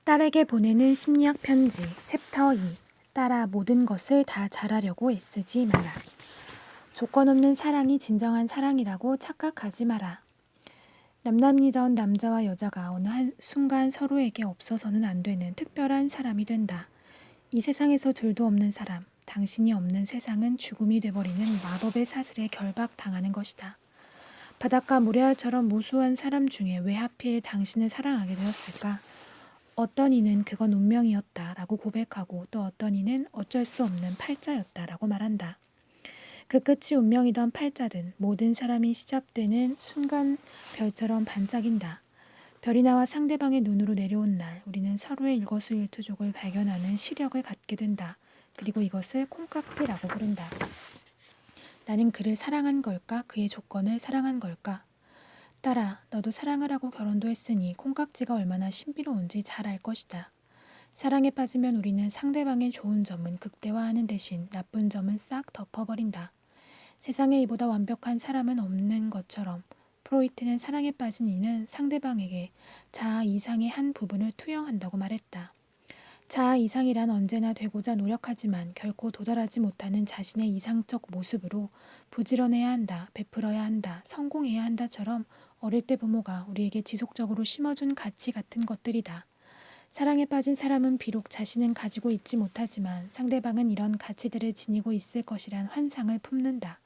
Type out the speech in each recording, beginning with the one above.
딸에게 보내는 심리학 편지 챕터 2 딸아 모든 것을 다 잘하려고 애쓰지 마라. 조건 없는 사랑이 진정한 사랑이라고 착각하지 마라. 남남이던 남자와 여자가 어느 한순간 서로에게 없어서는 안 되는 특별한 사람이 된다. 이 세상에서 둘도 없는 사람, 당신이 없는 세상은 죽음이 돼버리는 마법의 사슬에 결박당하는 것이다. 바닷가 모래알처럼 무수한 사람 중에 왜 하필 당신을 사랑하게 되었을까? 어떤 이는 그건 운명이었다 라고 고백하고 또 어떤 이는 어쩔 수 없는 팔자였다 라고 말한다. 그 끝이 운명이던 팔자든 모든 사람이 시작되는 순간 별처럼 반짝인다. 별이 나와 상대방의 눈으로 내려온 날 우리는 서로의 일거수일투족을 발견하는 시력을 갖게 된다. 그리고 이것을 콩깍지라고 부른다. 나는 그를 사랑한 걸까? 그의 조건을 사랑한 걸까? 딸아, 너도 사랑을 하고 결혼도 했으니 콩깍지가 얼마나 신비로운지 잘 알 것이다. 사랑에 빠지면 우리는 상대방의 좋은 점은 극대화하는 대신 나쁜 점은 싹 덮어버린다. 세상에 이보다 완벽한 사람은 없는 것처럼 프로이트는 사랑에 빠진 이는 상대방에게 자아 이상의 한 부분을 투영한다고 말했다. 자아 이상이란 언제나 되고자 노력하지만 결코 도달하지 못하는 자신의 이상적 모습으로 부지런해야 한다, 베풀어야 한다, 성공해야 한다처럼 어릴 때 부모가 우리에게 지속적으로 심어준 가치 같은 것들이다. 사랑에 빠진 사람은 비록 자신은 가지고 있지 못하지만 상대방은 이런 가치들을 지니고 있을 것이란 환상을 품는다.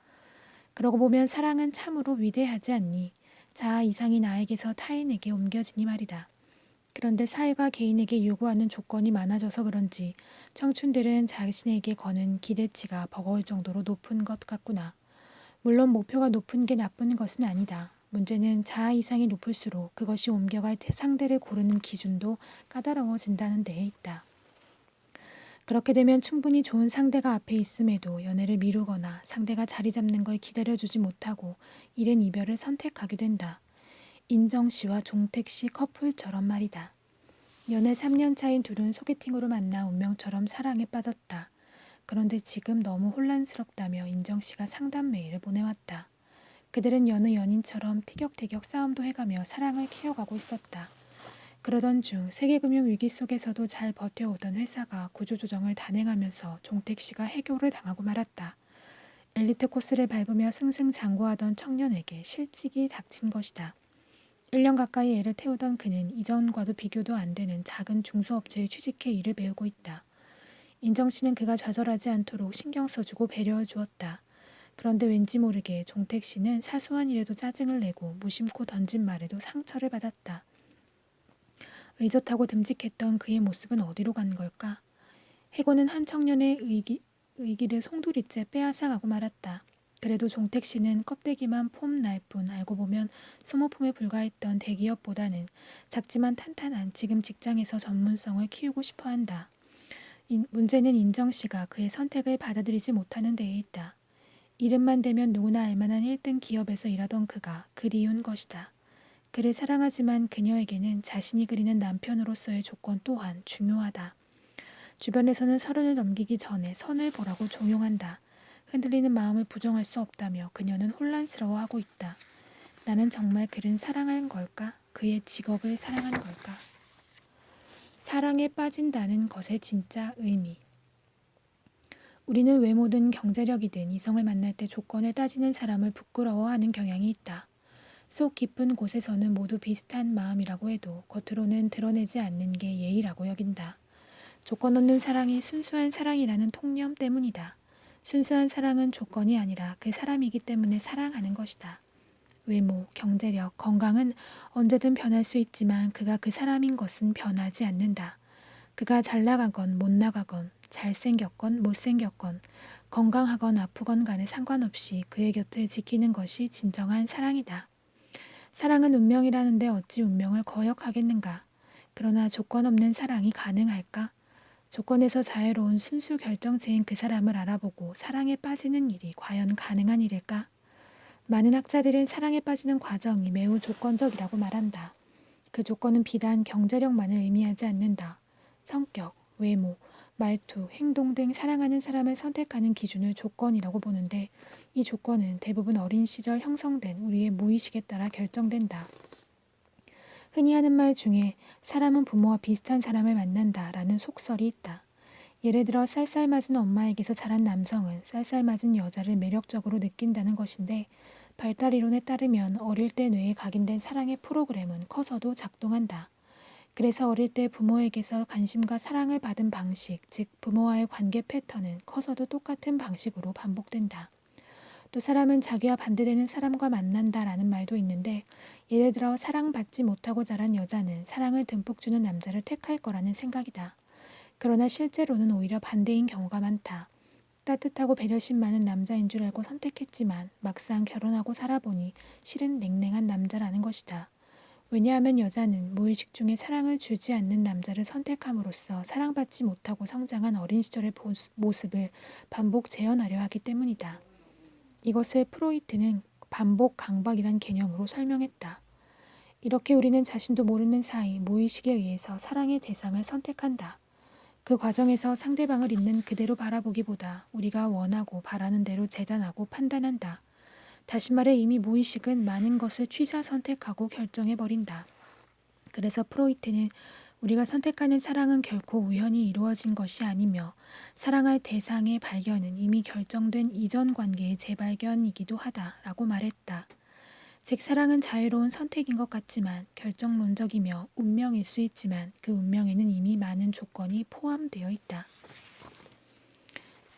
그러고 보면 사랑은 참으로 위대하지 않니? 자아 이상이 나에게서 타인에게 옮겨지니 말이다. 그런데 사회가 개인에게 요구하는 조건이 많아져서 그런지 청춘들은 자신에게 거는 기대치가 버거울 정도로 높은 것 같구나. 물론 목표가 높은 게 나쁜 것은 아니다. 문제는 자아 이상이 높을수록 그것이 옮겨갈 상대를 고르는 기준도 까다로워진다는 데에 있다. 그렇게 되면 충분히 좋은 상대가 앞에 있음에도 연애를 미루거나 상대가 자리 잡는 걸 기다려주지 못하고 이른 이별을 선택하게 된다. 인정 씨와 종택 씨 커플처럼 말이다. 연애 3년 차인 둘은 소개팅으로 만나 운명처럼 사랑에 빠졌다. 그런데 지금 너무 혼란스럽다며 인정 씨가 상담 메일을 보내왔다. 그들은 여느 연인처럼 티격태격 싸움도 해가며 사랑을 키워가고 있었다. 그러던 중 세계금융위기 속에서도 잘 버텨오던 회사가 구조조정을 단행하면서 종택 씨가 해고를 당하고 말았다. 엘리트 코스를 밟으며 승승장구하던 청년에게 실직이 닥친 것이다. 1년 가까이 애를 태우던 그는 이전과도 비교도 안 되는 작은 중소업체에 취직해 일을 배우고 있다. 인정 씨는 그가 좌절하지 않도록 신경 써주고 배려해 주었다. 그런데 왠지 모르게 종택 씨는 사소한 일에도 짜증을 내고 무심코 던진 말에도 상처를 받았다. 의젓하고 듬직했던 그의 모습은 어디로 간 걸까? 해고는 한 청년의 의기를 송두리째 빼앗아가고 말았다. 그래도 종택 씨는 껍데기만 폼 날 뿐 알고 보면 소모품에 불과했던 대기업보다는 작지만 탄탄한 지금 직장에서 전문성을 키우고 싶어 한다. 문제는 인정 씨가 그의 선택을 받아들이지 못하는 데에 있다. 이름만 대면 누구나 알만한 1등 기업에서 일하던 그가 그리운 것이다. 그를 사랑하지만 그녀에게는 자신이 그리는 남편으로서의 조건 또한 중요하다. 주변에서는 30을 넘기기 전에 선을 보라고 종용한다. 흔들리는 마음을 부정할 수 없다며 그녀는 혼란스러워하고 있다. 나는 정말 그를 사랑한 걸까? 그의 직업을 사랑한 걸까? 사랑에 빠진다는 것의 진짜 의미. 우리는 외모든 경제력이든 이성을 만날 때 조건을 따지는 사람을 부끄러워하는 경향이 있다. 속 깊은 곳에서는 모두 비슷한 마음이라고 해도 겉으로는 드러내지 않는 게 예의라고 여긴다. 조건 없는 사랑이 순수한 사랑이라는 통념 때문이다. 순수한 사랑은 조건이 아니라 그 사람이기 때문에 사랑하는 것이다. 외모, 경제력, 건강은 언제든 변할 수 있지만 그가 그 사람인 것은 변하지 않는다. 그가 잘 나가건 못 나가건 잘생겼건 못생겼건 건강하건 아프건 간에 상관없이 그의 곁을 지키는 것이 진정한 사랑이다. 사랑은 운명이라는데 어찌 운명을 거역하겠는가? 그러나 조건 없는 사랑이 가능할까? 조건에서 자유로운 순수 결정체인 그 사람을 알아보고 사랑에 빠지는 일이 과연 가능한 일일까? 많은 학자들은 사랑에 빠지는 과정이 매우 조건적이라고 말한다. 그 조건은 비단 경제력만을 의미하지 않는다. 성격, 외모, 말투, 행동 등 사랑하는 사람을 선택하는 기준을 조건이라고 보는데 이 조건은 대부분 어린 시절 형성된 우리의 무의식에 따라 결정된다. 흔히 하는 말 중에 사람은 부모와 비슷한 사람을 만난다 라는 속설이 있다. 예를 들어 쌀쌀맞은 엄마에게서 자란 남성은 쌀쌀맞은 여자를 매력적으로 느낀다는 것인데, 발달 이론에 따르면 어릴 때 뇌에 각인된 사랑의 프로그램은 커서도 작동한다. 그래서 어릴 때 부모에게서 관심과 사랑을 받은 방식, 즉 부모와의 관계 패턴은 커서도 똑같은 방식으로 반복된다. 또 사람은 자기와 반대되는 사람과 만난다라는 말도 있는데, 예를 들어 사랑받지 못하고 자란 여자는 사랑을 듬뿍 주는 남자를 택할 거라는 생각이다. 그러나 실제로는 오히려 반대인 경우가 많다. 따뜻하고 배려심 많은 남자인 줄 알고 선택했지만 막상 결혼하고 살아보니 실은 냉랭한 남자라는 것이다. 왜냐하면 여자는 무의식 중에 사랑을 주지 않는 남자를 선택함으로써 사랑받지 못하고 성장한 어린 시절의 모습을 반복 재현하려 하기 때문이다. 이것을 프로이트는 반복 강박이란 개념으로 설명했다. 이렇게 우리는 자신도 모르는 사이 무의식에 의해서 사랑의 대상을 선택한다. 그 과정에서 상대방을 있는 그대로 바라보기보다 우리가 원하고 바라는 대로 재단하고 판단한다. 다시 말해 이미 무의식은 많은 것을 취사 선택하고 결정해버린다. 그래서 프로이트는 우리가 선택하는 사랑은 결코 우연히 이루어진 것이 아니며 사랑할 대상의 발견은 이미 결정된 이전 관계의 재발견이기도 하다라고 말했다. 즉 사랑은 자유로운 선택인 것 같지만 결정론적이며 운명일 수 있지만 그 운명에는 이미 많은 조건이 포함되어 있다.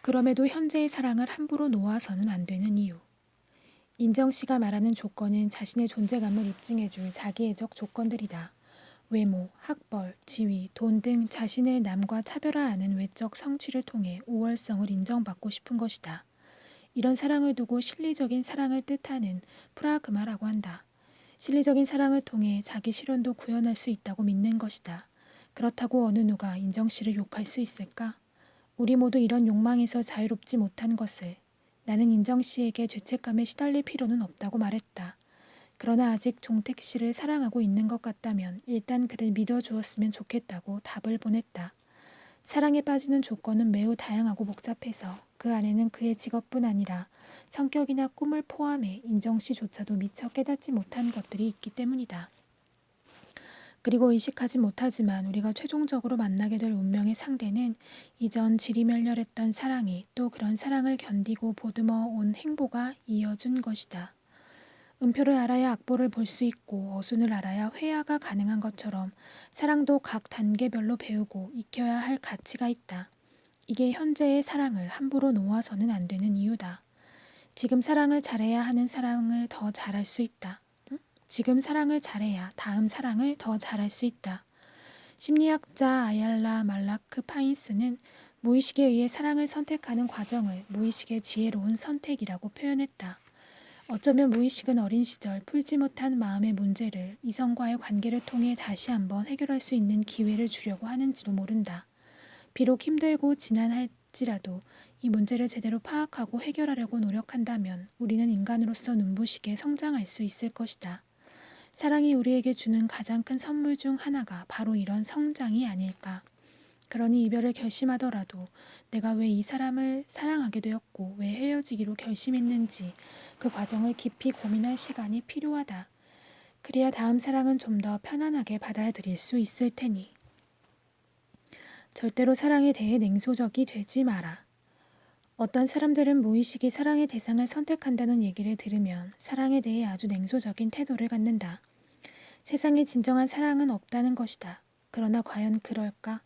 그럼에도 현재의 사랑을 함부로 놓아서는 안 되는 이유. 인정 씨가 말하는 조건은 자신의 존재감을 입증해줄 자기애적 조건들이다. 외모, 학벌, 지위, 돈 등 자신을 남과 차별화하는 외적 성취를 통해 우월성을 인정받고 싶은 것이다. 이런 사랑을 두고 실리적인 사랑을 뜻하는 프라그마라고 한다. 실리적인 사랑을 통해 자기 실현도 구현할 수 있다고 믿는 것이다. 그렇다고 어느 누가 인정 씨를 욕할 수 있을까? 우리 모두 이런 욕망에서 자유롭지 못한 것을 나는 인정 씨에게 죄책감에 시달릴 필요는 없다고 말했다. 그러나 아직 종택 씨를 사랑하고 있는 것 같다면 일단 그를 믿어주었으면 좋겠다고 답을 보냈다. 사랑에 빠지는 조건은 매우 다양하고 복잡해서 그 안에는 그의 직업뿐 아니라 성격이나 꿈을 포함해 인정 씨조차도 미처 깨닫지 못한 것들이 있기 때문이다. 그리고 의식하지 못하지만 우리가 최종적으로 만나게 될 운명의 상대는 이전 지리멸렬했던 사랑이 또 그런 사랑을 견디고 보듬어 온 행보가 이어준 것이다. 음표를 알아야 악보를 볼 수 있고 어순을 알아야 회화가 가능한 것처럼 사랑도 각 단계별로 배우고 익혀야 할 가치가 있다. 이게 현재의 사랑을 함부로 놓아서는 안 되는 이유다. 지금 사랑을 잘해야 하는 사랑을 더 잘할 수 있다. 지금 사랑을 잘해야 다음 사랑을 더 잘할 수 있다. 심리학자 아얄라 말라크 파인스는 무의식에 의해 사랑을 선택하는 과정을 무의식의 지혜로운 선택이라고 표현했다. 어쩌면 무의식은 어린 시절 풀지 못한 마음의 문제를 이성과의 관계를 통해 다시 한번 해결할 수 있는 기회를 주려고 하는지도 모른다. 비록 힘들고 지난할지라도 이 문제를 제대로 파악하고 해결하려고 노력한다면 우리는 인간으로서 눈부시게 성장할 수 있을 것이다. 사랑이 우리에게 주는 가장 큰 선물 중 하나가 바로 이런 성장이 아닐까. 그러니 이별을 결심하더라도 내가 왜 이 사람을 사랑하게 되었고 왜 헤어지기로 결심했는지 그 과정을 깊이 고민할 시간이 필요하다. 그래야 다음 사랑은 좀 더 편안하게 받아들일 수 있을 테니. 절대로 사랑에 대해 냉소적이 되지 마라. 어떤 사람들은 무의식이 사랑의 대상을 선택한다는 얘기를 들으면 사랑에 대해 아주 냉소적인 태도를 갖는다. 세상에 진정한 사랑은 없다는 것이다. 그러나 과연 그럴까?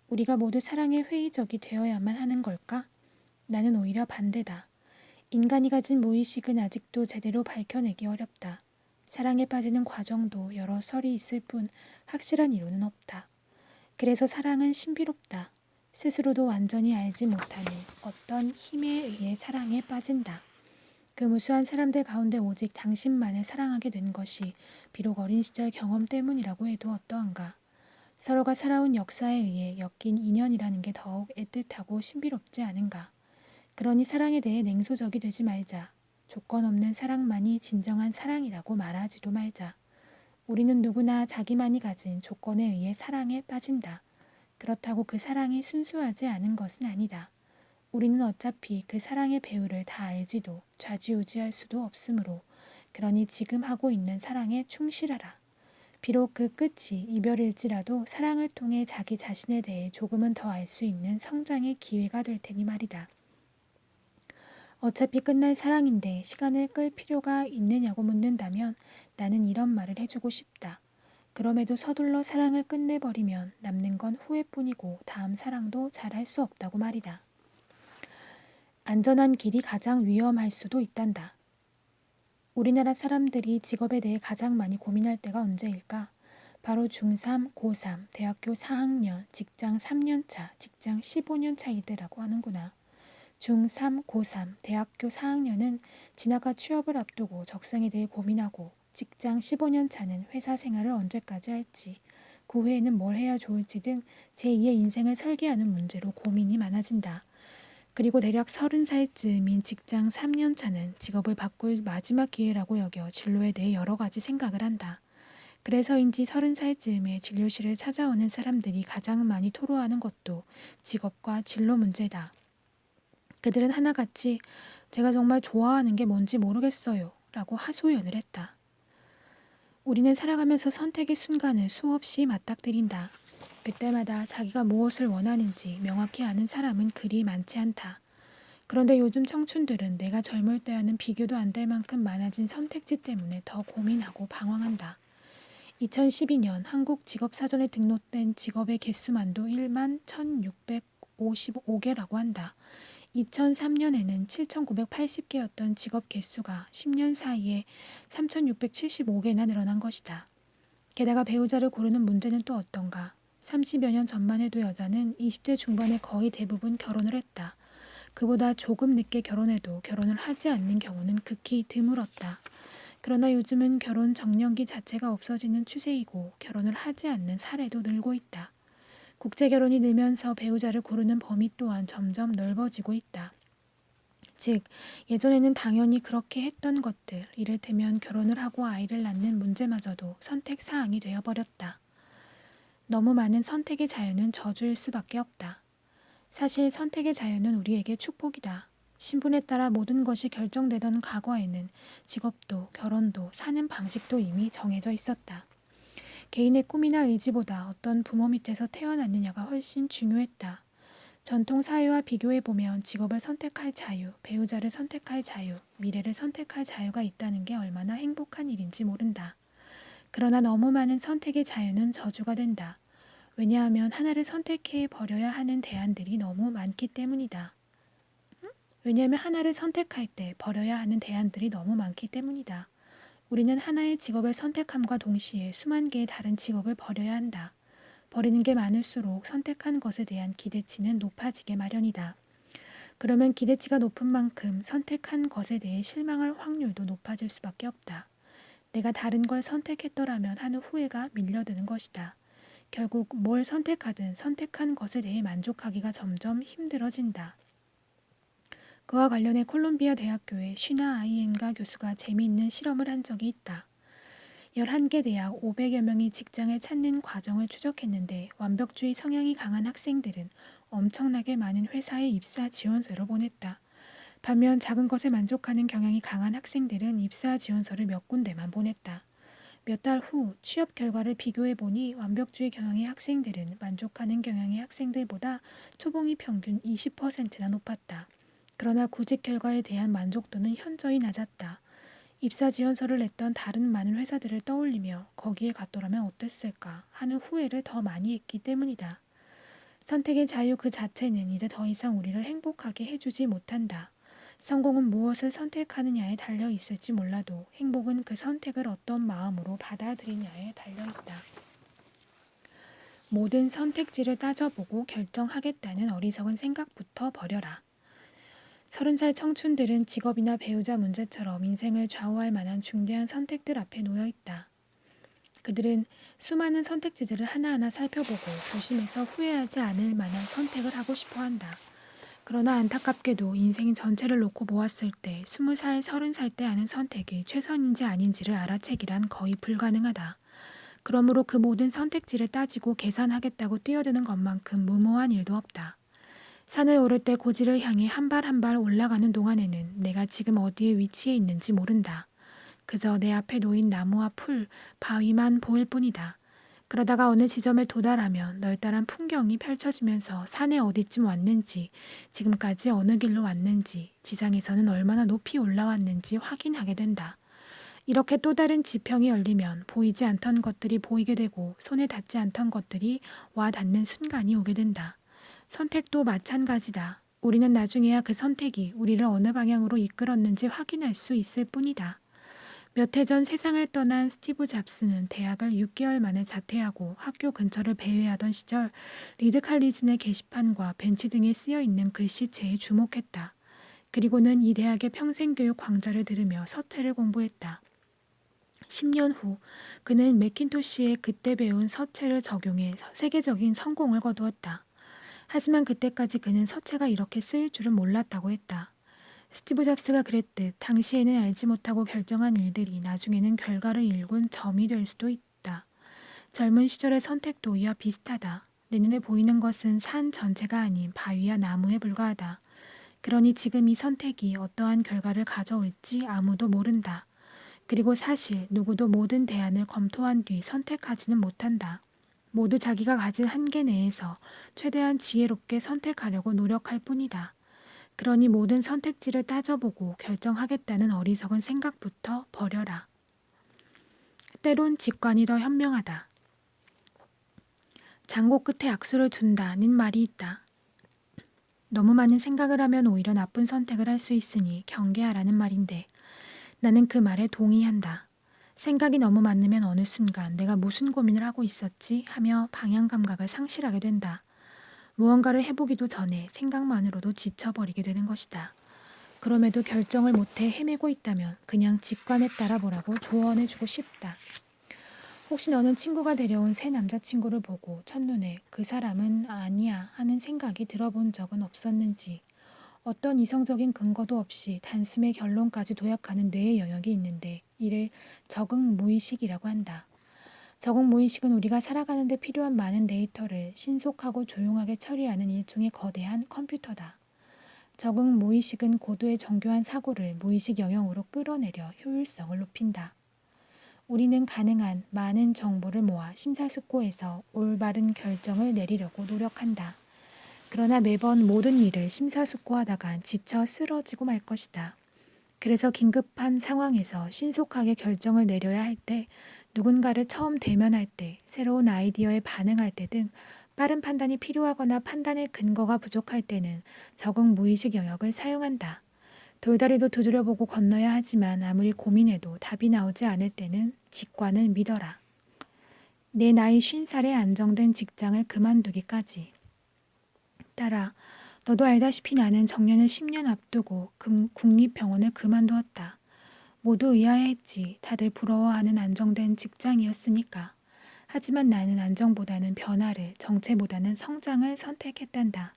우리가 모두 사랑에 회의적이 되어야만 하는 걸까? 나는 오히려 반대다. 인간이 가진 무의식은 아직도 제대로 밝혀내기 어렵다. 사랑에 빠지는 과정도 여러 설이 있을 뿐 확실한 이론은 없다. 그래서 사랑은 신비롭다. 스스로도 완전히 알지 못하는 어떤 힘에 의해 사랑에 빠진다. 그 무수한 사람들 가운데 오직 당신만을 사랑하게 된 것이 비록 어린 시절 경험 때문이라고 해도 어떠한가. 서로가 살아온 역사에 의해 엮인 인연이라는 게 더욱 애틋하고 신비롭지 않은가. 그러니 사랑에 대해 냉소적이 되지 말자. 조건 없는 사랑만이 진정한 사랑이라고 말하지도 말자. 우리는 누구나 자기만이 가진 조건에 의해 사랑에 빠진다. 그렇다고 그 사랑이 순수하지 않은 것은 아니다. 우리는 어차피 그 사랑의 배후를 다 알지도 좌지우지할 수도 없으므로 그러니 지금 하고 있는 사랑에 충실하라. 비록 그 끝이 이별일지라도 사랑을 통해 자기 자신에 대해 조금은 더 알 수 있는 성장의 기회가 될 테니 말이다. 어차피 끝날 사랑인데 시간을 끌 필요가 있느냐고 묻는다면 나는 이런 말을 해주고 싶다. 그럼에도 서둘러 사랑을 끝내버리면 남는 건 후회뿐이고 다음 사랑도 잘할 수 없다고 말이다. 안전한 길이 가장 위험할 수도 있단다. 우리나라 사람들이 직업에 대해 가장 많이 고민할 때가 언제일까? 바로 중3, 고3, 대학교 4학년, 직장 3년차, 직장 15년차일 때라고 하는구나. 중3, 고3, 대학교 4학년은 진학과 취업을 앞두고 적성에 대해 고민하고 직장 15년차는 회사 생활을 언제까지 할지, 그 후에는 뭘 해야 좋을지 등 제2의 인생을 설계하는 문제로 고민이 많아진다. 그리고 대략 30살쯤인 직장 3년차는 직업을 바꿀 마지막 기회라고 여겨 진로에 대해 여러 가지 생각을 한다. 그래서인지 30살쯤에 진료실을 찾아오는 사람들이 가장 많이 토로하는 것도 직업과 진로 문제다. 그들은 하나같이 제가 정말 좋아하는 게 뭔지 모르겠어요 라고 하소연을 했다. 우리는 살아가면서 선택의 순간을 수없이 맞닥뜨린다. 그때마다 자기가 무엇을 원하는지 명확히 아는 사람은 그리 많지 않다. 그런데 요즘 청춘들은 내가 젊을 때와는 비교도 안 될 만큼 많아진 선택지 때문에 더 고민하고 방황한다. 2012년 한국 직업사전에 등록된 직업의 개수만도 1만 1655개라고 한다. 2003년에는 7,980개였던 직업 개수가 10년 사이에 3,675개나 늘어난 것이다. 게다가 배우자를 고르는 문제는 또 어떤가? 30여 년 전만 해도 여자는 20대 중반에 거의 대부분 결혼을 했다. 그보다 조금 늦게 결혼해도 결혼을 하지 않는 경우는 극히 드물었다. 그러나 요즘은 결혼 정년기 자체가 없어지는 추세이고 결혼을 하지 않는 사례도 늘고 있다. 국제결혼이 늘면서 배우자를 고르는 범위 또한 점점 넓어지고 있다. 즉, 예전에는 당연히 그렇게 했던 것들, 이를테면 결혼을 하고 아이를 낳는 문제마저도 선택 사항이 되어버렸다. 너무 많은 선택의 자유는 저주일 수밖에 없다. 사실 선택의 자유는 우리에게 축복이다. 신분에 따라 모든 것이 결정되던 과거에는 직업도 결혼도 사는 방식도 이미 정해져 있었다. 개인의 꿈이나 의지보다 어떤 부모 밑에서 태어났느냐가 훨씬 중요했다. 전통 사회와 비교해보면 직업을 선택할 자유, 배우자를 선택할 자유, 미래를 선택할 자유가 있다는 게 얼마나 행복한 일인지 모른다. 그러나 너무 많은 선택의 자유는 저주가 된다. 왜냐하면 하나를 선택해 버려야 하는 대안들이 너무 많기 때문이다. 왜냐하면 하나를 선택할 때 버려야 하는 대안들이 너무 많기 때문이다. 우리는 하나의 직업을 선택함과 동시에 수만 개의 다른 직업을 버려야 한다. 버리는 게 많을수록 선택한 것에 대한 기대치는 높아지게 마련이다. 그러면 기대치가 높은 만큼 선택한 것에 대해 실망할 확률도 높아질 수밖에 없다. 내가 다른 걸 선택했더라면 하는 후회가 밀려드는 것이다. 결국 뭘 선택하든 선택한 것에 대해 만족하기가 점점 힘들어진다. 그와 관련해 콜롬비아 대학교의 쉬나 아이엔가 교수가 재미있는 실험을 한 적이 있다. 11개 대학 500여 명이 직장을 찾는 과정을 추적했는데 완벽주의 성향이 강한 학생들은 엄청나게 많은 회사에 입사 지원서를 보냈다. 반면 작은 것에 만족하는 경향이 강한 학생들은 입사 지원서를 몇 군데만 보냈다. 몇 달 후 취업 결과를 비교해보니 완벽주의 경향의 학생들은 만족하는 경향의 학생들보다 초봉이 평균 20%나 높았다. 그러나 구직 결과에 대한 만족도는 현저히 낮았다. 입사 지원서를 냈던 다른 많은 회사들을 떠올리며 거기에 갔더라면 어땠을까 하는 후회를 더 많이 했기 때문이다. 선택의 자유 그 자체는 이제 더 이상 우리를 행복하게 해주지 못한다. 성공은 무엇을 선택하느냐에 달려 있을지 몰라도 행복은 그 선택을 어떤 마음으로 받아들이냐에 달려 있다. 모든 선택지를 따져보고 결정하겠다는 어리석은 생각부터 버려라. 30살 청춘들은 직업이나 배우자 문제처럼 인생을 좌우할 만한 중대한 선택들 앞에 놓여 있다. 그들은 수많은 선택지들을 하나하나 살펴보고 조심해서 후회하지 않을 만한 선택을 하고 싶어 한다. 그러나 안타깝게도 인생 전체를 놓고 보았을 때 20살, 30살 때 하는 선택이 최선인지 아닌지를 알아채기란 거의 불가능하다. 그러므로 그 모든 선택지를 따지고 계산하겠다고 뛰어드는 것만큼 무모한 일도 없다. 산을 오를 때 고지를 향해 한 발 한 발 올라가는 동안에는 내가 지금 어디에 위치해 있는지 모른다. 그저 내 앞에 놓인 나무와 풀, 바위만 보일 뿐이다. 그러다가 어느 지점에 도달하면 널따란 풍경이 펼쳐지면서 산에 어디쯤 왔는지, 지금까지 어느 길로 왔는지, 지상에서는 얼마나 높이 올라왔는지 확인하게 된다. 이렇게 또 다른 지평이 열리면 보이지 않던 것들이 보이게 되고 손에 닿지 않던 것들이 와 닿는 순간이 오게 된다. 선택도 마찬가지다. 우리는 나중에야 그 선택이 우리를 어느 방향으로 이끌었는지 확인할 수 있을 뿐이다. 몇 해 전 세상을 떠난 스티브 잡스는 대학을 6개월 만에 자퇴하고 학교 근처를 배회하던 시절 리드 칼리진의 게시판과 벤치 등에 쓰여 있는 글씨체에 주목했다. 그리고는 이 대학의 평생교육 강좌를 들으며 서체를 공부했다. 10년 후 그는 맥킨토시에 그때 배운 서체를 적용해 세계적인 성공을 거두었다. 하지만 그때까지 그는 서체가 이렇게 쓰일 줄은 몰랐다고 했다. 스티브 잡스가 그랬듯 당시에는 알지 못하고 결정한 일들이 나중에는 결과를 일군 점이 될 수도 있다. 젊은 시절의 선택도 이와 비슷하다. 내 눈에 보이는 것은 산 전체가 아닌 바위와 나무에 불과하다. 그러니 지금 이 선택이 어떠한 결과를 가져올지 아무도 모른다. 그리고 사실 누구도 모든 대안을 검토한 뒤 선택하지는 못한다. 모두 자기가 가진 한계 내에서 최대한 지혜롭게 선택하려고 노력할 뿐이다. 그러니 모든 선택지를 따져보고 결정하겠다는 어리석은 생각부터 버려라. 때론 직관이 더 현명하다. 장고 끝에 악수를 둔다는 말이 있다. 너무 많은 생각을 하면 오히려 나쁜 선택을 할 수 있으니 경계하라는 말인데 나는 그 말에 동의한다. 생각이 너무 많으면 어느 순간 내가 무슨 고민을 하고 있었지 하며 방향 감각을 상실하게 된다. 무언가를 해보기도 전에 생각만으로도 지쳐버리게 되는 것이다. 그럼에도 결정을 못해 헤매고 있다면 그냥 직관에 따라보라고 조언해주고 싶다. 혹시 너는 친구가 데려온 새 남자친구를 보고 첫눈에 그 사람은 아니야 하는 생각이 들어본 적은 없었는지, 어떤 이성적인 근거도 없이 단숨에 결론까지 도약하는 뇌의 영역이 있는데 이를 적응무의식이라고 한다. 적응무의식은 우리가 살아가는 데 필요한 많은 데이터를 신속하고 조용하게 처리하는 일종의 거대한 컴퓨터다. 적응무의식은 고도의 정교한 사고를 무의식 영역으로 끌어내려 효율성을 높인다. 우리는 가능한 많은 정보를 모아 심사숙고해서 올바른 결정을 내리려고 노력한다. 그러나 매번 모든 일을 심사숙고하다간 지쳐 쓰러지고 말 것이다. 그래서 긴급한 상황에서 신속하게 결정을 내려야 할 때, 누군가를 처음 대면할 때, 새로운 아이디어에 반응할 때 등 빠른 판단이 필요하거나 판단의 근거가 부족할 때는 적응 무의식 영역을 사용한다. 돌다리도 두드려보고 건너야 하지만 아무리 고민해도 답이 나오지 않을 때는 직관을 믿어라. 내 나이 50살에 안정된 직장을 그만두기까지. 따라 너도 알다시피 나는 정년을 10년 앞두고 국립병원을 그만두었다. 모두 의아해했지. 다들 부러워하는 안정된 직장이었으니까. 하지만 나는 안정보다는 변화를, 정체보다는 성장을 선택했단다.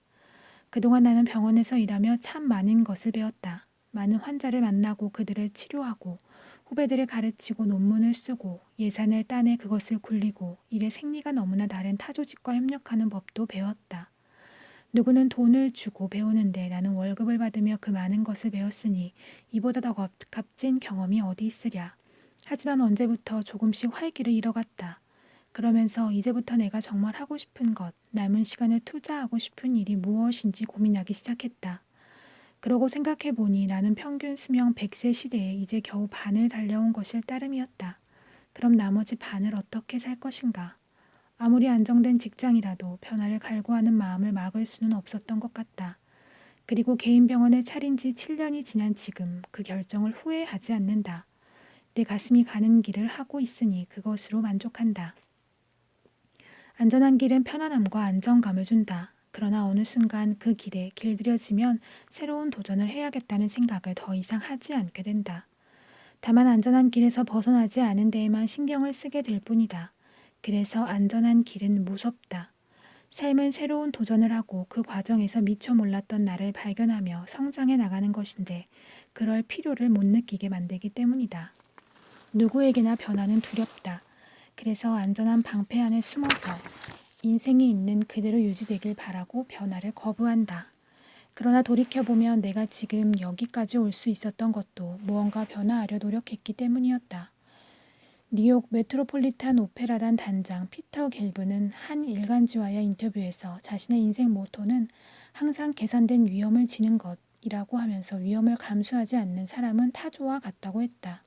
그동안 나는 병원에서 일하며 참 많은 것을 배웠다. 많은 환자를 만나고 그들을 치료하고 후배들을 가르치고 논문을 쓰고 예산을 따내 그것을 굴리고 일의 생리가 너무나 다른 타조직과 협력하는 법도 배웠다. 누구는 돈을 주고 배우는데 나는 월급을 받으며 그 많은 것을 배웠으니 이보다 더 값진 경험이 어디 있으랴. 하지만 언제부터 조금씩 활기를 잃어갔다. 그러면서 이제부터 내가 정말 하고 싶은 것, 남은 시간을 투자하고 싶은 일이 무엇인지 고민하기 시작했다. 그러고 생각해보니 나는 평균 수명 100세 시대에 이제 겨우 반을 달려온 것일 따름이었다. 그럼 나머지 반을 어떻게 살 것인가? 아무리 안정된 직장이라도 변화를 갈구하는 마음을 막을 수는 없었던 것 같다. 그리고 개인 병원을 차린 지 7년이 지난 지금 그 결정을 후회하지 않는다. 내 가슴이 가는 길을 하고 있으니 그것으로 만족한다. 안전한 길은 편안함과 안정감을 준다. 그러나 어느 순간 그 길에 길들여지면 새로운 도전을 해야겠다는 생각을 더 이상 하지 않게 된다. 다만 안전한 길에서 벗어나지 않은 데에만 신경을 쓰게 될 뿐이다. 그래서 안전한 길은 무섭다. 삶은 새로운 도전을 하고 그 과정에서 미처 몰랐던 나를 발견하며 성장해 나가는 것인데 그럴 필요를 못 느끼게 만들기 때문이다. 누구에게나 변화는 두렵다. 그래서 안전한 방패 안에 숨어서 인생이 있는 그대로 유지되길 바라고 변화를 거부한다. 그러나 돌이켜보면 내가 지금 여기까지 올 수 있었던 것도 무언가 변화하려 노력했기 때문이었다. 뉴욕 메트로폴리탄 오페라단 단장 피터 갤브는 한 일간지와의 인터뷰에서 자신의 인생 모토는 항상 계산된 위험을 지는 것이라고 하면서 위험을 감수하지 않는 사람은 타조와 같다고 했다.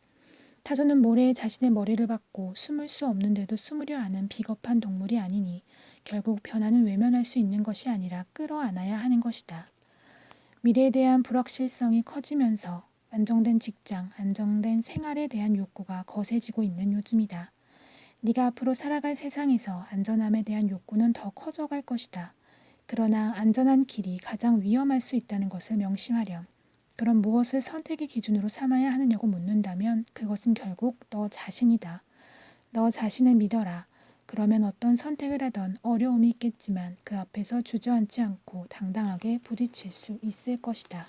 타조는 모래에 자신의 머리를 박고 숨을 수 없는데도 숨으려 하는 비겁한 동물이 아니니 결국 변화는 외면할 수 있는 것이 아니라 끌어안아야 하는 것이다. 미래에 대한 불확실성이 커지면서 안정된 직장, 안정된 생활에 대한 욕구가 거세지고 있는 요즘이다. 네가 앞으로 살아갈 세상에서 안전함에 대한 욕구는 더 커져갈 것이다. 그러나 안전한 길이 가장 위험할 수 있다는 것을 명심하렴. 그럼 무엇을 선택의 기준으로 삼아야 하느냐고 묻는다면 그것은 결국 너 자신이다. 너 자신을 믿어라. 그러면 어떤 선택을 하던 어려움이 있겠지만 그 앞에서 주저앉지 않고 당당하게 부딪힐 수 있을 것이다.